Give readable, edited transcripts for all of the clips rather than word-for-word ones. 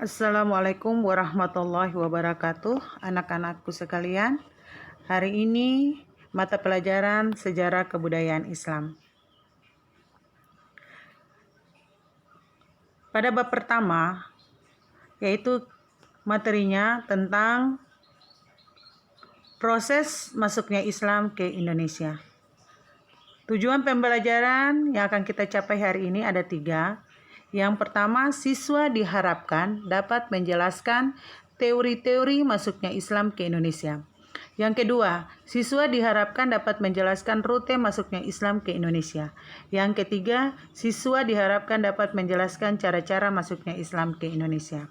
Assalamualaikum warahmatullahi wabarakatuh, anak-anakku sekalian. Hari ini mata pelajaran sejarah kebudayaan Islam. Pada bab pertama, yaitu materinya tentang proses masuknya Islam ke Indonesia. Tujuan pembelajaran yang akan kita capai hari ini ada 3. Yang pertama, siswa diharapkan dapat menjelaskan teori-teori masuknya Islam ke Indonesia. Yang kedua, siswa diharapkan dapat menjelaskan rute masuknya Islam ke Indonesia. Yang ketiga, siswa diharapkan dapat menjelaskan cara-cara masuknya Islam ke Indonesia.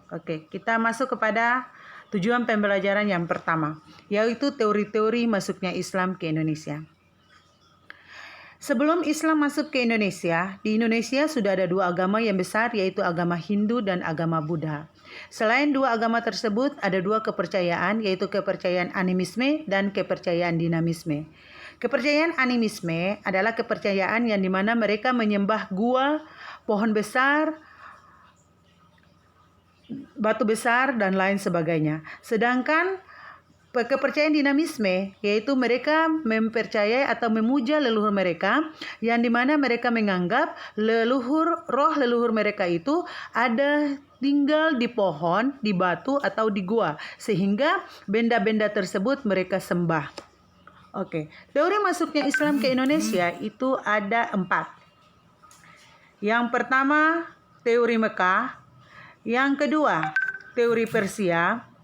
Oke, kita masuk kepada tujuan pembelajaran yang pertama, yaitu teori-teori masuknya Islam ke Indonesia. Sebelum Islam masuk ke Indonesia, di Indonesia sudah ada 2 agama yang besar, yaitu agama Hindu dan agama Buddha. Selain 2 agama tersebut, ada 2 kepercayaan, yaitu kepercayaan animisme dan kepercayaan dinamisme. Kepercayaan animisme adalah kepercayaan yang dimana mereka menyembah gua, pohon besar, batu besar, dan lain sebagainya. Sedangkan kepercayaan dinamisme, yaitu mereka mempercayai atau memuja leluhur mereka, yang dimana mereka menganggap roh leluhur mereka itu ada tinggal di pohon, di batu, atau di gua, sehingga benda-benda tersebut mereka sembah. Oke, teori masuknya Islam ke Indonesia itu ada 4. Yang pertama, teori Mekah. Yang kedua, teori Persia.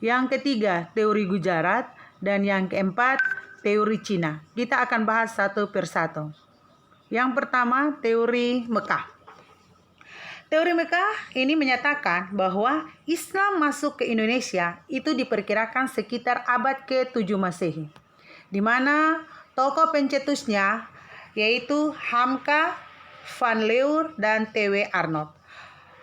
Yang ketiga, teori Gujarat. Dan yang keempat, teori Cina. Kita akan bahas satu persatu. Yang pertama, teori Mekah. Teori Mekah ini menyatakan bahwa Islam masuk ke Indonesia itu diperkirakan sekitar abad ke-7 Masehi. Di mana tokoh pencetusnya yaitu Hamka, Van Leur, dan T.W. Arnold.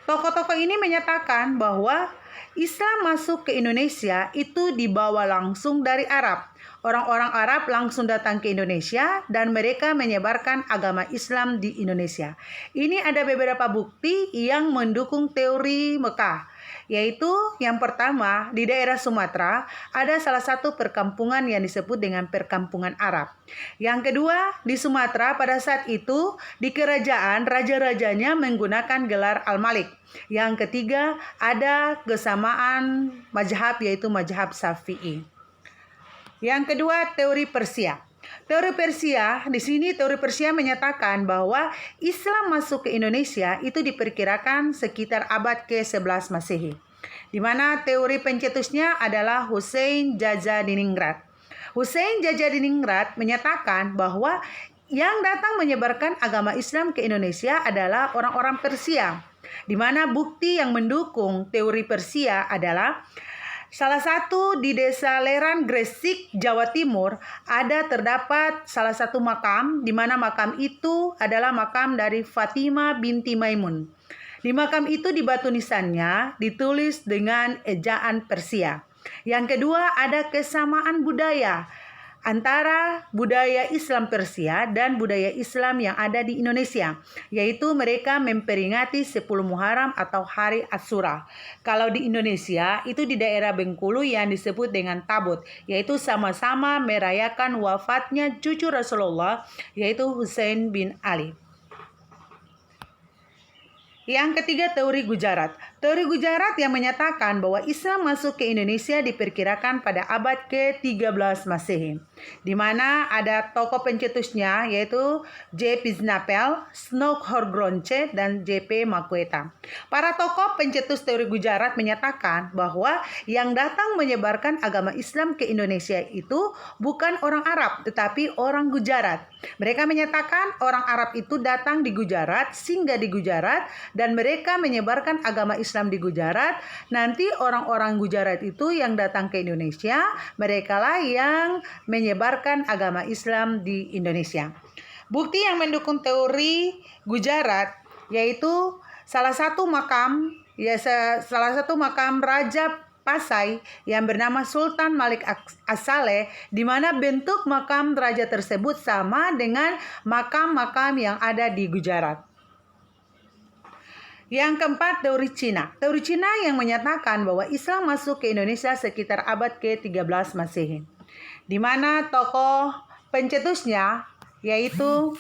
Tokoh-tokoh ini menyatakan bahwa Islam masuk ke Indonesia itu dibawa langsung dari Arab. Orang-orang Arab langsung datang ke Indonesia dan mereka menyebarkan agama Islam di Indonesia. Ini ada beberapa bukti yang mendukung teori Mekah, yaitu yang pertama, di daerah Sumatera ada salah satu perkampungan yang disebut dengan perkampungan Arab. Yang kedua, di Sumatera pada saat itu di kerajaan raja-rajanya menggunakan gelar Al-Malik. Yang ketiga, ada kesamaan mazhab yaitu mazhab Syafi'i. Yang kedua, teori Persia. Teori Persia, di sini teori Persia menyatakan bahwa Islam masuk ke Indonesia itu diperkirakan sekitar abad ke-11 Masehi. Di mana teori pencetusnya adalah Husain Jajadiningrat. Husain Jajadiningrat menyatakan bahwa yang datang menyebarkan agama Islam ke Indonesia adalah orang-orang Persia. Di mana bukti yang mendukung teori Persia adalah salah satu di desa Leran, Gresik, Jawa Timur, terdapat salah satu makam, di mana makam itu adalah makam dari Fatimah binti Maimun. Di makam itu di batu nisannya ditulis dengan ejaan Persia. Yang kedua, ada kesamaan budaya antara budaya Islam Persia dan budaya Islam yang ada di Indonesia, yaitu mereka memperingati 10 Muharram atau Hari Asyura. Kalau di Indonesia itu di daerah Bengkulu yang disebut dengan Tabut, yaitu sama-sama merayakan wafatnya cucu Rasulullah, yaitu Husain bin Ali. Yang ketiga, teori Gujarat. Teori Gujarat yang menyatakan bahwa Islam masuk ke Indonesia diperkirakan pada abad ke-13 Masehi. Di mana ada tokoh pencetusnya yaitu J. Piznapel, Snow Horgronce, dan J.P. Makweta. Para tokoh pencetus teori Gujarat menyatakan bahwa yang datang menyebarkan agama Islam ke Indonesia itu bukan orang Arab, tetapi orang Gujarat. Mereka menyatakan orang Arab itu datang di Gujarat, singgah di Gujarat, dan mereka menyebarkan agama Islam di Gujarat. Nanti orang-orang Gujarat itu yang datang ke Indonesia, merekalah yang menyebarkan agama Islam di Indonesia. Bukti yang mendukung teori Gujarat yaitu salah satu makam Raja Pasai yang bernama Sultan Malik As-Saleh, di mana bentuk makam raja tersebut sama dengan makam-makam yang ada di Gujarat. Yang keempat, teori Cina. Teori Cina yang menyatakan bahwa Islam masuk ke Indonesia sekitar abad ke-13 Masehi. Di mana tokoh pencetusnya yaitu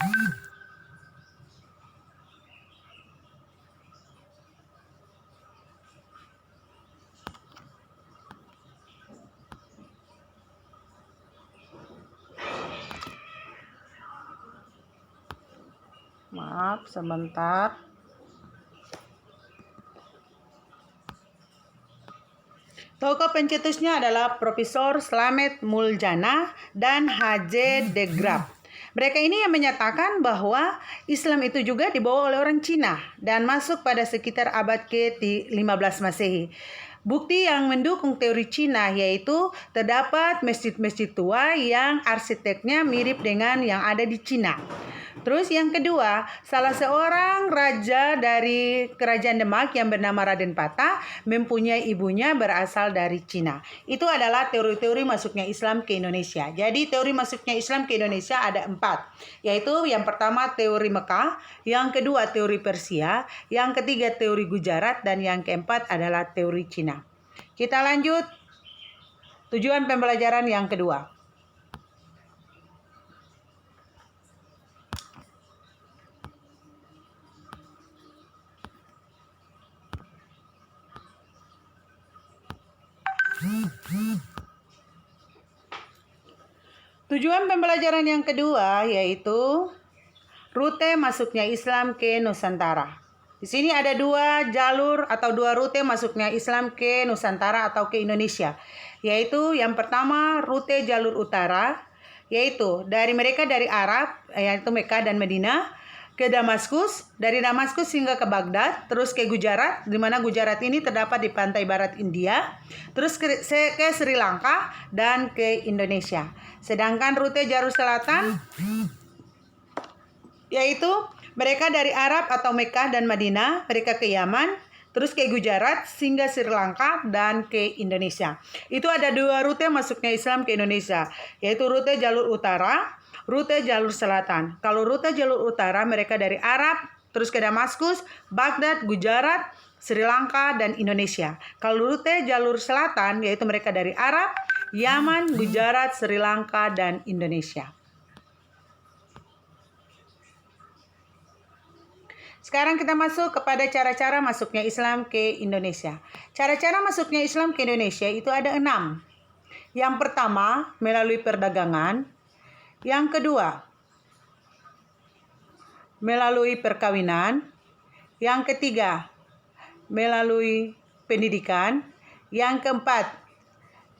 maaf sebentar. Tokoh pencetusnya adalah Profesor Slamet Muljana dan H.J. de Graaf. Mereka ini yang menyatakan bahwa Islam itu juga dibawa oleh orang Cina dan masuk pada sekitar abad ke-15 Masehi. Bukti yang mendukung teori Cina yaitu terdapat masjid-masjid tua yang arsiteknya mirip dengan yang ada di Cina. Terus yang kedua, salah seorang raja dari kerajaan Demak yang bernama Raden Patah mempunyai ibunya berasal dari Cina. Itu adalah teori-teori masuknya Islam ke Indonesia. Jadi teori masuknya Islam ke Indonesia ada 4, yaitu yang pertama teori Mekah, yang kedua teori Persia, yang ketiga teori Gujarat, dan yang keempat adalah teori Cina. Kita lanjut tujuan pembelajaran yang kedua. Tujuan pembelajaran yang kedua yaitu rute masuknya Islam ke Nusantara. Di sini ada 2 jalur atau 2 rute masuknya Islam ke Nusantara atau ke Indonesia. Yaitu yang pertama rute jalur utara, yaitu dari Arab, yaitu Mekah dan Madinah, ke Damaskus, dari Damaskus hingga ke Baghdad, terus ke Gujarat, di mana Gujarat ini terdapat di pantai barat India, terus ke Sri Lanka dan ke Indonesia. Sedangkan rute jalur selatan yaitu mereka dari Arab atau Mekah dan Madinah, mereka ke Yaman, terus ke Gujarat hingga Sri Lanka dan ke Indonesia. Itu ada 2 rute masuknya Islam ke Indonesia, yaitu rute jalur utara, rute jalur selatan. Kalau rute jalur utara mereka dari Arab, terus ke Damaskus, Baghdad, Gujarat, Sri Lanka, dan Indonesia. Kalau rute jalur selatan yaitu mereka dari Arab, Yaman, Gujarat, Sri Lanka, dan Indonesia. Sekarang kita masuk kepada cara-cara masuknya Islam ke Indonesia. Cara-cara masuknya Islam ke Indonesia itu ada 6. Yang pertama, melalui perdagangan. Yang kedua, melalui perkawinan. Yang ketiga, melalui pendidikan. Yang keempat,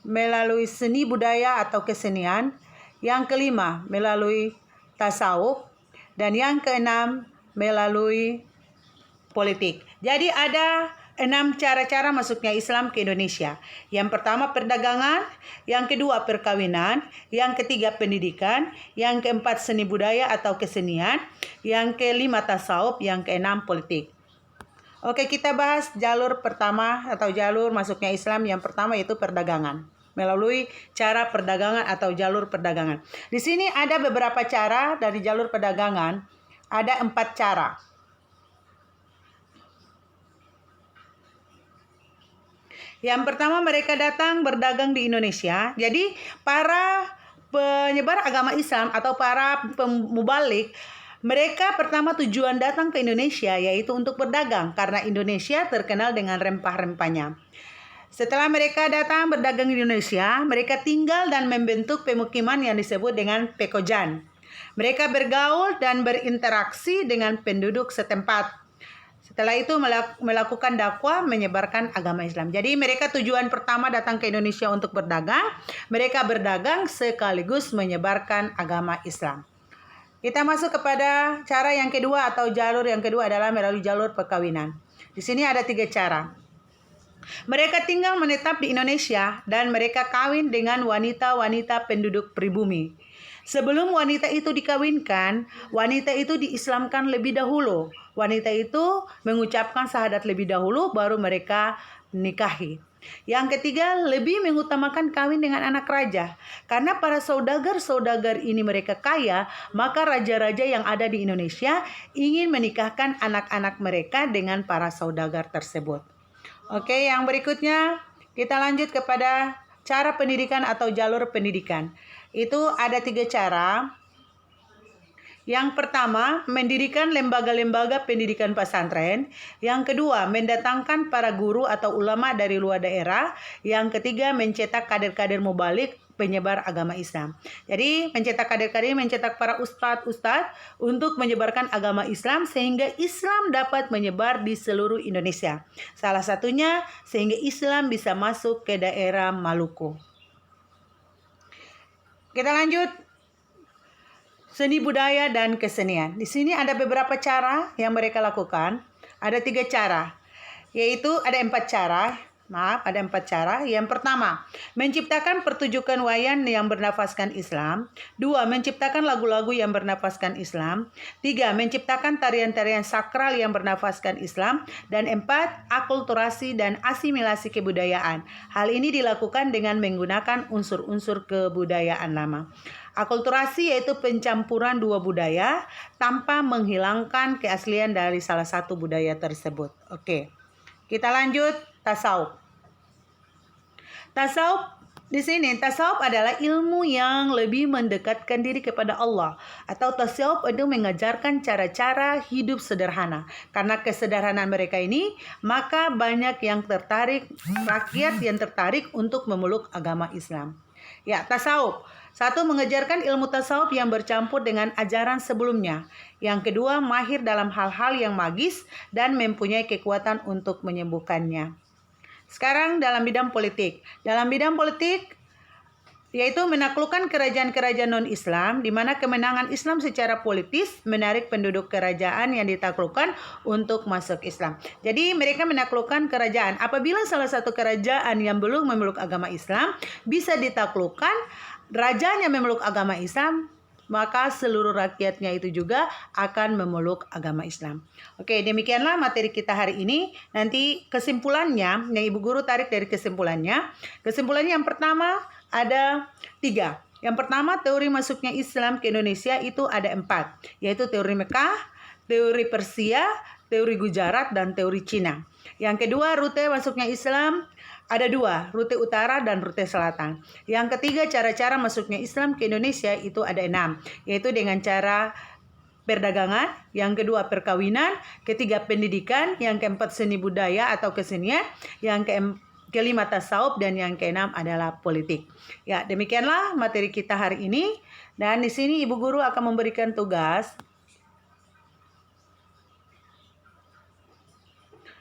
melalui seni budaya atau kesenian. Yang kelima, melalui tasawuf. Dan yang keenam, melalui politik. Jadi ada 6 cara-cara masuknya Islam ke Indonesia. Yang pertama perdagangan, yang kedua perkawinan, yang ketiga pendidikan, yang keempat seni budaya atau kesenian, yang kelima tasawuf, yang keenam politik. Oke, kita bahas jalur pertama atau jalur masuknya Islam yang pertama yaitu perdagangan. Melalui cara perdagangan atau jalur perdagangan. Di sini ada beberapa cara dari jalur perdagangan. Ada 4 cara. Yang pertama mereka datang berdagang di Indonesia. Jadi para penyebar agama Islam atau para pemubalik, mereka pertama tujuan datang ke Indonesia yaitu untuk berdagang karena Indonesia terkenal dengan rempah-rempahnya. Setelah mereka datang berdagang di Indonesia, mereka tinggal dan membentuk pemukiman yang disebut dengan pekojan. Mereka bergaul dan berinteraksi dengan penduduk setempat. Setelah itu melakukan dakwah menyebarkan agama Islam. Jadi mereka tujuan pertama datang ke Indonesia untuk berdagang. Mereka berdagang sekaligus menyebarkan agama Islam. Kita masuk kepada cara yang kedua atau jalur yang kedua adalah melalui jalur perkawinan. Di sini ada 3 cara. Mereka tinggal menetap di Indonesia dan mereka kawin dengan wanita-wanita penduduk pribumi. Sebelum wanita itu dikawinkan, wanita itu diislamkan lebih dahulu. Wanita itu mengucapkan syahadat lebih dahulu baru mereka nikahi. Yang ketiga, lebih mengutamakan kawin dengan anak raja. Karena para saudagar-saudagar ini mereka kaya, maka raja-raja yang ada di Indonesia ingin menikahkan anak-anak mereka dengan para saudagar tersebut. Oke, yang berikutnya kita lanjut kepada cara pendidikan atau jalur pendidikan. Itu ada 3 cara. Yang pertama, mendirikan lembaga-lembaga pendidikan pesantren. Yang kedua, mendatangkan para guru atau ulama dari luar daerah. Yang ketiga, mencetak kader-kader mubalik penyebar agama Islam. Jadi, mencetak kader-kader, mencetak para ustadz-ustadz untuk menyebarkan agama Islam sehingga Islam dapat menyebar di seluruh Indonesia. Salah satunya sehingga Islam bisa masuk ke daerah Maluku. Kita lanjut. Seni budaya dan kesenian. Di sini ada beberapa cara yang mereka lakukan. Ada 3 cara. Yaitu ada 4 cara. Ada 4 cara. Yang pertama, menciptakan pertunjukan wayang yang bernafaskan Islam. 2, menciptakan lagu-lagu yang bernafaskan Islam. 3, menciptakan tarian-tarian sakral yang bernafaskan Islam. Dan 4, akulturasi dan asimilasi kebudayaan. Hal ini dilakukan dengan menggunakan unsur-unsur kebudayaan lama. Akulturasi yaitu pencampuran 2 budaya tanpa menghilangkan keaslian dari salah satu budaya tersebut. Oke. Kita lanjut tasawuf. Tasawuf di sini, tasawuf adalah ilmu yang lebih mendekatkan diri kepada Allah. Atau tasawuf itu mengajarkan cara-cara hidup sederhana. Karena kesederhanaan mereka ini, maka banyak yang tertarik, rakyat yang tertarik untuk memeluk agama Islam. Ya, tasawuf. 1, mengejarkan ilmu tasawuf yang bercampur dengan ajaran sebelumnya. Yang kedua, mahir dalam hal-hal yang magis dan mempunyai kekuatan untuk menyembuhkannya. Sekarang dalam bidang politik. Dalam bidang politik, yaitu menaklukkan kerajaan-kerajaan non-Islam, di mana kemenangan Islam secara politis menarik penduduk kerajaan yang ditaklukkan untuk masuk Islam. Jadi mereka menaklukkan kerajaan. Apabila salah satu kerajaan yang belum memeluk agama Islam bisa ditaklukkan, rajanya memeluk agama Islam, maka seluruh rakyatnya itu juga akan memeluk agama Islam. Oke, demikianlah materi kita hari ini. Nanti kesimpulannya, yang Ibu Guru tarik dari kesimpulannya. Kesimpulannya yang pertama ada 3. Yang pertama, teori masuknya Islam ke Indonesia itu ada 4. Yaitu teori Mekah, teori Persia, teori Gujarat, dan teori Cina. Yang kedua, rute masuknya Islam ada 2, rute utara dan rute selatan. Yang ketiga, cara-cara masuknya Islam ke Indonesia itu ada 6, yaitu dengan cara perdagangan, yang kedua perkawinan, ketiga pendidikan, yang keempat seni budaya atau kesenian, yang kelima tasawuf, dan yang keenam adalah politik. Ya, demikianlah materi kita hari ini. Dan di sini Ibu Guru akan memberikan tugas.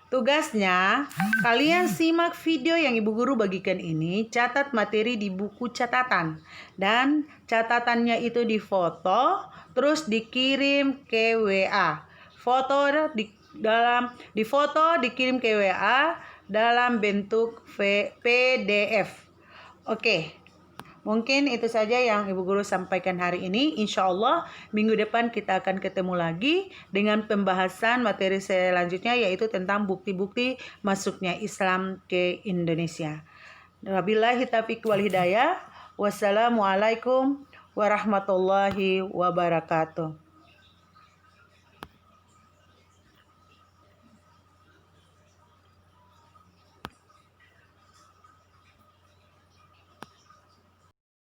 Tugasnya, kalian simak video yang Ibu Guru bagikan ini, catat materi di buku catatan. Dan catatannya itu difoto, terus dikirim ke WA. Difoto, dikirim ke WA dalam bentuk PDF. Oke. Mungkin itu saja yang Ibu Guru sampaikan hari ini. Insya Allah minggu depan kita akan ketemu lagi dengan pembahasan materi selanjutnya, yaitu tentang bukti-bukti masuknya Islam ke Indonesia. Wabillahi taufiq wal hidayah. Wassalamualaikum warahmatullahi wabarakatuh.